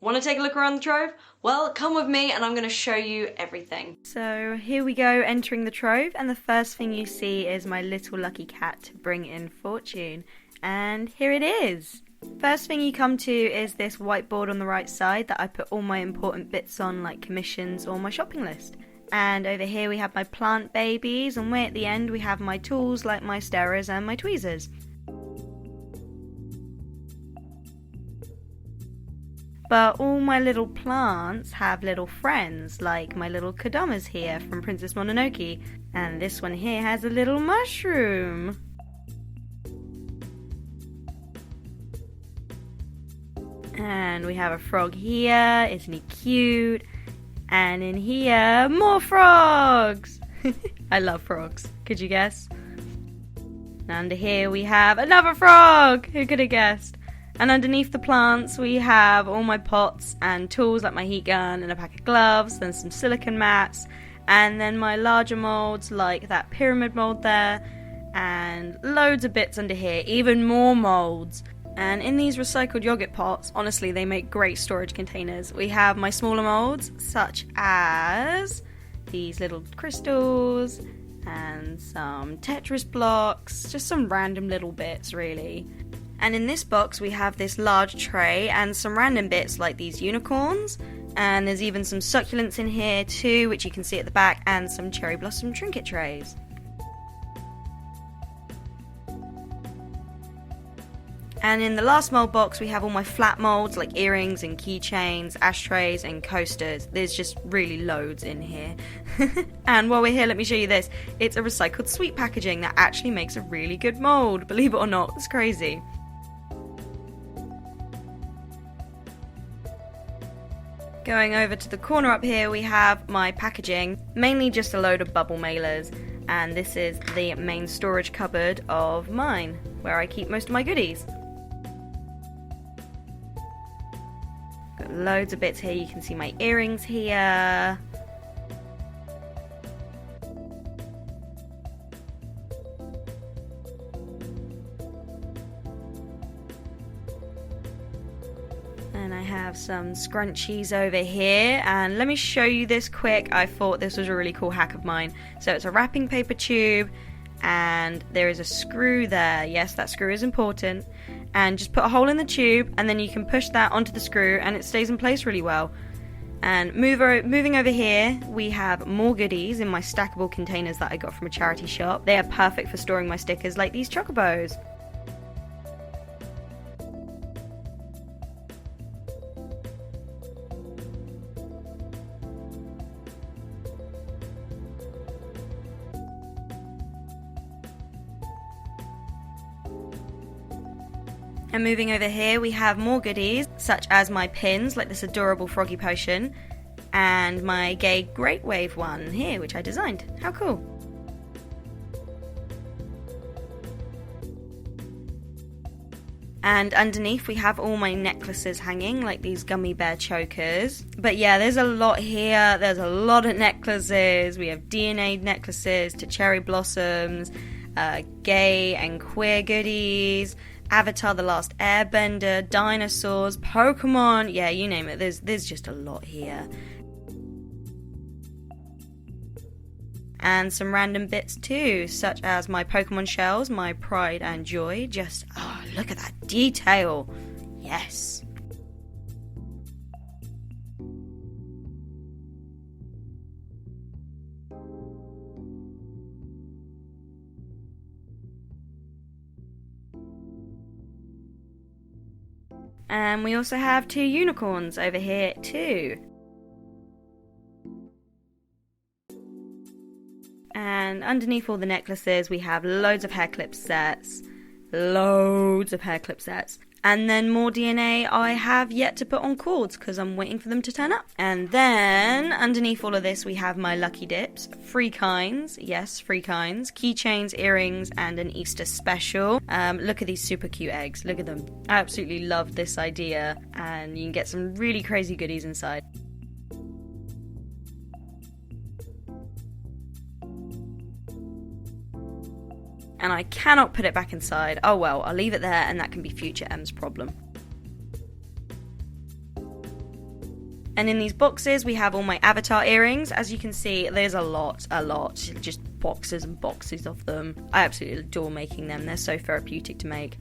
Want to take a look around the Trove? Well, come with me and I'm going to show you everything. So here we go, entering the Trove, and the first thing you see is my little lucky cat to bring in fortune. And here it is! First thing you come to is this whiteboard on the right side that I put all my important bits on, like commissions or my shopping list. And over here we have my plant babies, and way at the end we have my tools like my stirrers and my tweezers. But all my little plants have little friends, like my little kodamas here from Princess Mononoke. And this one here has a little mushroom. And we have a frog here, isn't he cute? And in here, more frogs! I love frogs, could you guess? And under here we have another frog! Who could have guessed? And underneath the plants we have all my pots and tools like my heat gun and a pack of gloves, then some silicone mats, and then my larger moulds like that pyramid mould there, and loads of bits under here, even more moulds. And in these recycled yogurt pots, honestly, they make great storage containers. We have my smaller moulds, such as these little crystals and some Tetris blocks, just some random little bits really. And in this box we have this large tray and some random bits like these unicorns, and there's even some succulents in here too, which you can see at the back, and some cherry blossom trinket trays. And in the last mould box we have all my flat moulds like earrings and keychains, ashtrays and coasters. There's just really loads in here. And while we're here, let me show you this. It's a recycled sweet packaging that actually makes a really good mould, believe it or not. It's crazy. Going over to the corner up here we have my packaging, mainly just a load of bubble mailers, and this is the main storage cupboard of mine, where I keep most of my goodies. Got loads of bits here, you can see my earrings here. And I have some scrunchies over here, and let me show you this quick. I thought this was a really cool hack of mine. So it's a wrapping paper tube, and there is a screw there. Yes, that screw is important. And just put a hole in the tube, and then you can push that onto the screw, and it stays in place really well. And moving over here, we have more goodies in my stackable containers that I got from a charity shop. They are perfect for storing my stickers, like these chocobos. And moving over here we have more goodies, such as my pins, like this adorable froggy potion, and my gay Great Wave one here, which I designed. How cool! And underneath we have all my necklaces hanging, like these gummy bear chokers. But yeah, there's a lot here. There's a lot of necklaces. We have DNA necklaces to cherry blossoms, gay and queer goodies, Avatar: The Last Airbender, dinosaurs, Pokemon, yeah, you name it, there's just a lot here. And some random bits too, such as my Pokemon shells, my pride and joy, just, oh, look at that detail, yes. And we also have 2 unicorns over here too. And underneath all the necklaces we have loads of hair clip sets. And then more DNA I have yet to put on cords because I'm waiting for them to turn up. And then underneath all of this we have my lucky dips, free kinds, yes, free kinds, keychains, earrings, and an Easter special. Look at these super cute eggs, look at them. I absolutely love this idea, and you can get some really crazy goodies inside. And I cannot put it back inside. Oh well, I'll leave it there and that can be future M's problem. And in these boxes, we have all my avatar earrings. As you can see, there's a lot, just boxes and boxes of them. I absolutely adore making them. They're so therapeutic to make.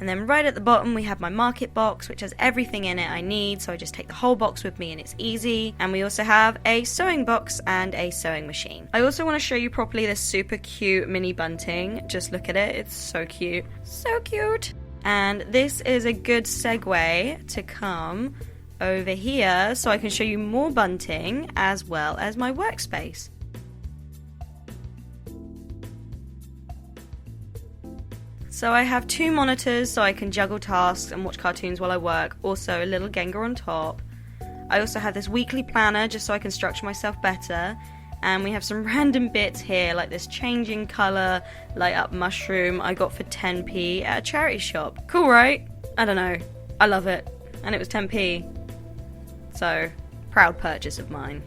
And then right at the bottom we have my market box, which has everything in it I need, so I just take the whole box with me and it's easy. And we also have a sewing box and a sewing machine. I also want to show you properly this super cute mini bunting. Just look at it, it's so cute. So cute! And this is a good segue to come over here so I can show you more bunting as well as my workspace. So I have 2 monitors so I can juggle tasks and watch cartoons while I work, also a little Gengar on top. I also have this weekly planner just so I can structure myself better, and we have some random bits here like this changing colour light up mushroom I got for 10p at a charity shop. Cool, right? I don't know, I love it, and it was 10p, so proud purchase of mine.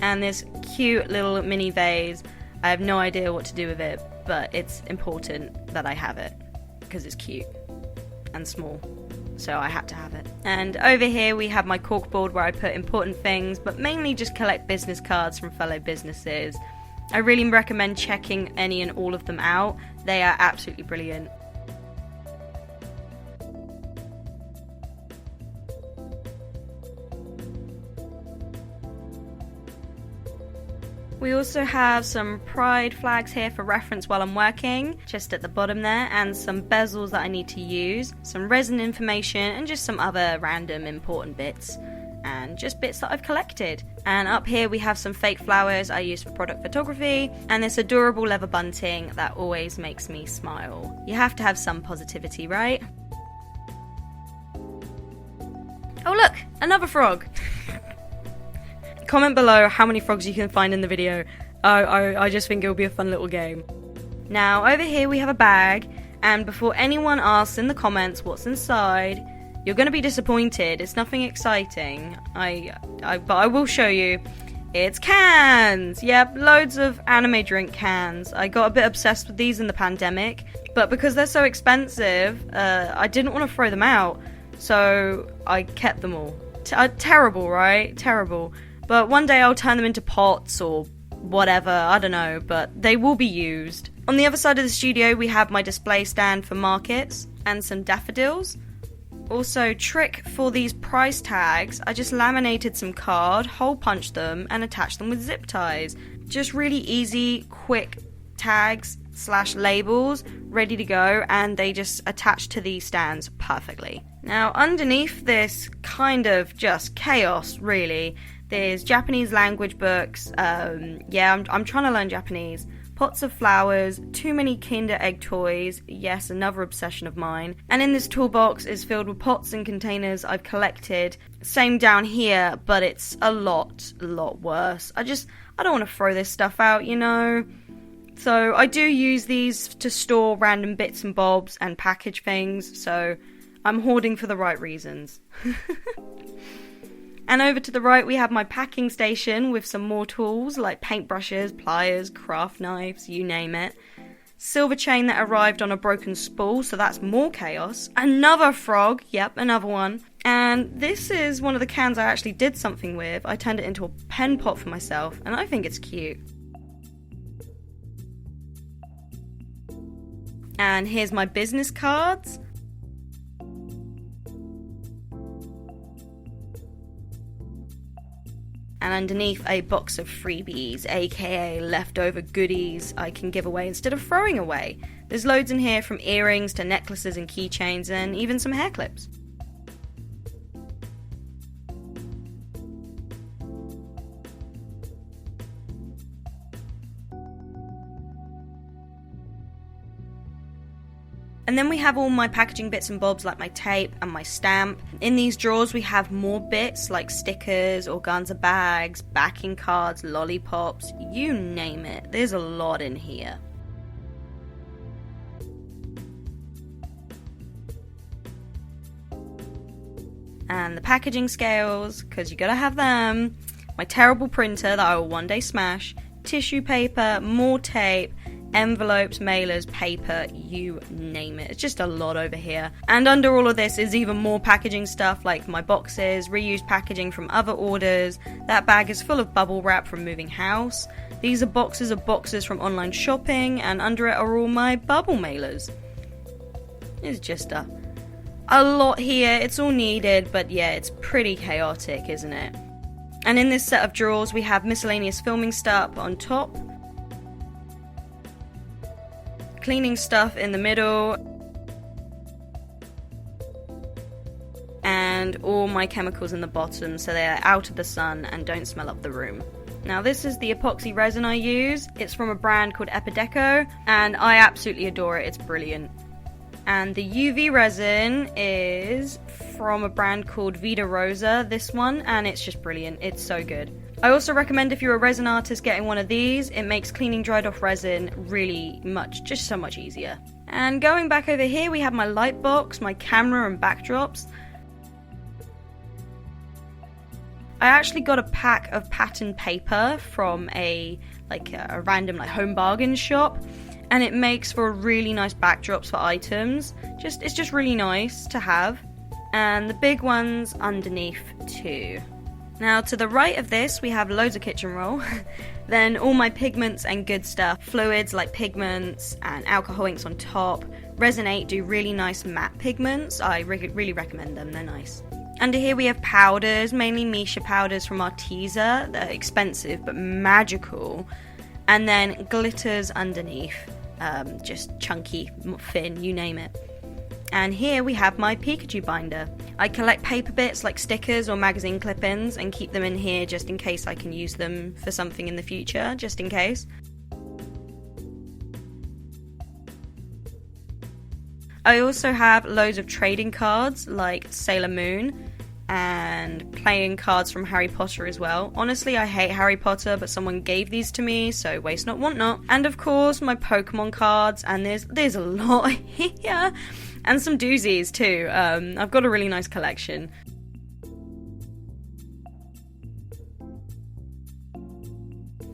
And this cute little mini vase, I have no idea what to do with it, but it's important that I have it because it's cute and small, so I had to have it. And over here we have my corkboard where I put important things, but mainly just collect business cards from fellow businesses. I really recommend checking any and all of them out. They are absolutely brilliant. We also have some pride flags here for reference while I'm working, just at the bottom there, and some bezels that I need to use, some resin information, and just some other random important bits, and just bits that I've collected. And up here we have some fake flowers I use for product photography, and this adorable leather bunting that always makes me smile. You have to have some positivity, right? Oh look, another frog! Comment below how many frogs you can find in the video. I just think it will be a fun little game. Now over here we have a bag, and before anyone asks in the comments what's inside, you're going to be disappointed. It's nothing exciting. But I will show you. It's cans! Yep, loads of anime drink cans. I got a bit obsessed with these in the pandemic, but because they're so expensive, I didn't want to throw them out, so I kept them all. Terrible, right? Terrible. But one day I'll turn them into pots or whatever, I don't know, but they will be used. On the other side of the studio we have my display stand for markets and some daffodils. Also, trick for these price tags, I just laminated some card, hole punched them and attached them with zip ties. Just really easy, quick tags / labels ready to go, and they just attach to these stands perfectly. Now underneath this kind of just chaos really, there's Japanese language books, I'm trying to learn Japanese, pots of flowers, too many Kinder Egg toys, yes, another obsession of mine, and in this toolbox is filled with pots and containers I've collected. Same down here, but it's a lot worse. I don't want to throw this stuff out, you know. So I do use these to store random bits and bobs and package things, so I'm hoarding for the right reasons. And over to the right we have my packing station with some more tools like paintbrushes, pliers, craft knives, you name it. Silver chain that arrived on a broken spool, so that's more chaos. Another frog, yep, another one. And this is one of the cans I actually did something with. I turned it into a pen pot for myself, and I think it's cute. And here's my business cards. And underneath a box of freebies, aka leftover goodies I can give away instead of throwing away. There's loads in here, from earrings to necklaces and keychains and even some hair clips. And then we have all my packaging bits and bobs like my tape and my stamp. In these drawers we have more bits like stickers, organza bags, backing cards, lollipops, you name it. There's a lot in here. And the packaging scales, because you gotta have them. My terrible printer that I will one day smash. tissue paper, more tape, envelopes, mailers, paper, you name it. It's just a lot over here. And under all of this is even more packaging stuff like my boxes, reused packaging from other orders. That bag is full of bubble wrap from moving house. These are boxes of boxes from online shopping, and under it are all my bubble mailers. It's just a lot here. It's all needed, but yeah, it's pretty chaotic, isn't it? And in this set of drawers we have miscellaneous filming stuff on top, cleaning stuff in the middle, and all my chemicals in the bottom so they are out of the sun and don't smell up the room. Now this is the epoxy resin I use. It's from a brand called Epideco and I absolutely adore it. It's brilliant. And the UV resin is from a brand called Vida Rosa, this one, and it's just brilliant. It's so good. I also recommend if you're a resin artist getting one of these. It makes cleaning dried off resin just so much easier. And going back over here we have my light box, my camera and backdrops. I actually got a pack of pattern paper from a random home bargain shop. And it makes for really nice backdrops for items. It's just really nice to have. And the big ones underneath too. Now to the right of this we have loads of kitchen roll. Then all my pigments and good stuff. Fluids like pigments and alcohol inks on top. Resin 8 do really nice matte pigments. I really recommend them, they're nice. Under here we have powders, mainly Misha powders from Arteza. They're expensive but magical. And then glitters underneath. Just chunky, thin, you name it. And here we have my Pikachu binder. I collect paper bits like stickers or magazine clip-ins and keep them in here just in case I can use them for something in the future, just in case. I also have loads of trading cards like Sailor Moon and playing cards from Harry Potter as well. Honestly, I hate Harry Potter, but someone gave these to me, so waste not, want not. And of course, my Pokemon cards, and there's a lot here. And some doozies too. I've got a really nice collection.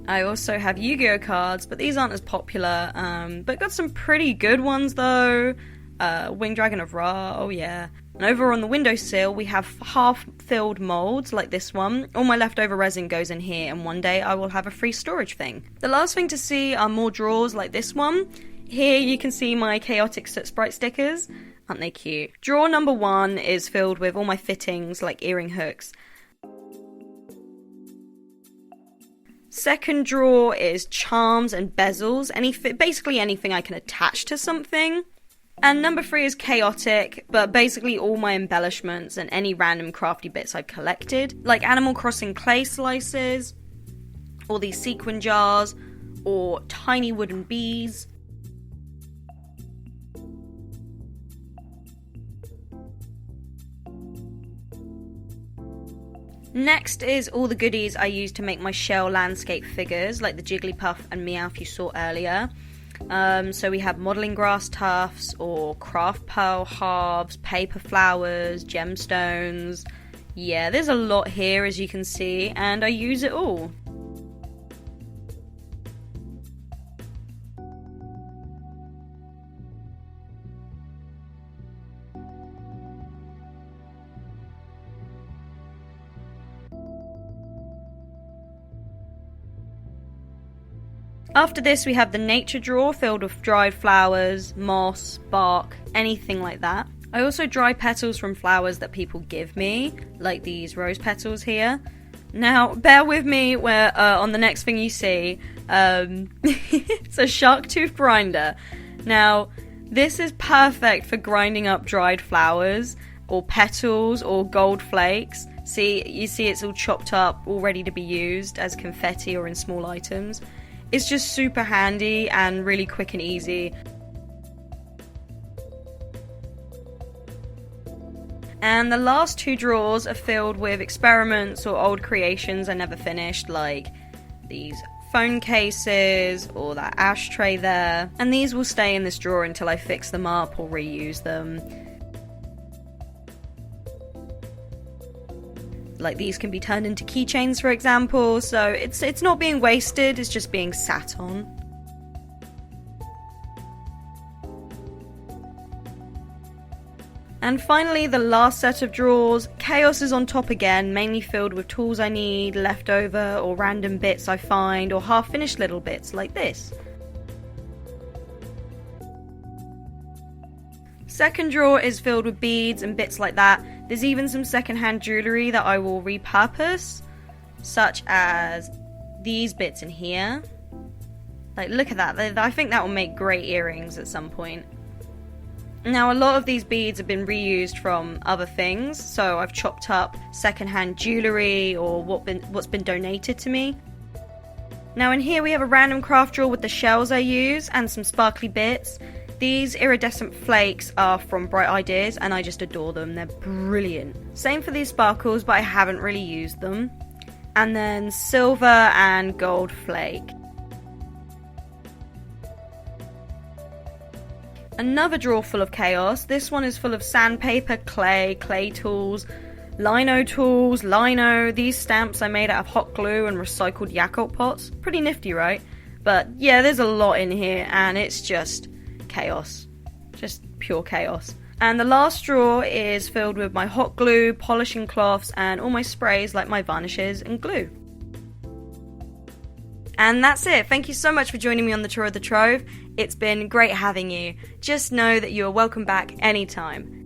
I also have Yu-Gi-Oh cards, but these aren't as popular. But got some pretty good ones though. Winged Dragon of Ra, oh yeah. And over on the windowsill we have half-filled molds like this one. All my leftover resin goes in here and one day I will have a free storage thing. The last thing to see are more drawers like this one. Here you can see my chaotic Soot Sprite stickers. Aren't they cute? Drawer number 1 is filled with all my fittings like earring hooks. Second drawer is charms and bezels, basically anything I can attach to something. And number 3 is chaotic, but basically all my embellishments and any random crafty bits I've collected, like Animal Crossing clay slices, or these sequin jars, or tiny wooden bees. Next is all the goodies I use to make my shell landscape figures, like the Jigglypuff and Meowth you saw earlier. So we have modelling grass tufts, or craft pearl halves, paper flowers, gemstones. Yeah, there's a lot here as you can see, and I use it all. After this we have the nature drawer filled with dried flowers, moss, bark, anything like that. I also dry petals from flowers that people give me, like these rose petals here. Now, bear with me where on the next thing you see, it's a shark tooth grinder. Now, this is perfect for grinding up dried flowers, or petals, or gold flakes. You see it's all chopped up, all ready to be used as confetti or in small items. It's just super handy and really quick and easy. And the last 2 drawers are filled with experiments or old creations I never finished, like these phone cases or that ashtray there. And these will stay in this drawer until I fix them up or reuse them. Like these can be turned into keychains, for example, so it's not being wasted, it's just being sat on. And finally, the last set of drawers. Chaos is on top again, mainly filled with tools I need, leftover or random bits I find, or half-finished little bits like this. Second drawer is filled with beads and bits like that. There's even some secondhand jewellery that I will repurpose, such as these bits in here. Like, look at that. I think that will make great earrings at some point. Now, a lot of these beads have been reused from other things, so I've chopped up secondhand jewellery or what's been donated to me. Now in here we have a random craft drawer with the shells I use and some sparkly bits. These iridescent flakes are from Bright Ideas and I just adore them, they're brilliant. Same for these sparkles, but I haven't really used them. And then silver and gold flake. Another drawer full of chaos. This one is full of sandpaper, clay tools, lino tools, these stamps I made out of hot glue and recycled Yakult pots. Pretty nifty, right? But yeah, there's a lot in here and it's just chaos. Just pure chaos. And the last drawer is filled with my hot glue, polishing cloths, and all my sprays like my varnishes and glue. And that's it. Thank you so much for joining me on the tour of the Trove. It's been great having you. Just know that you are welcome back anytime.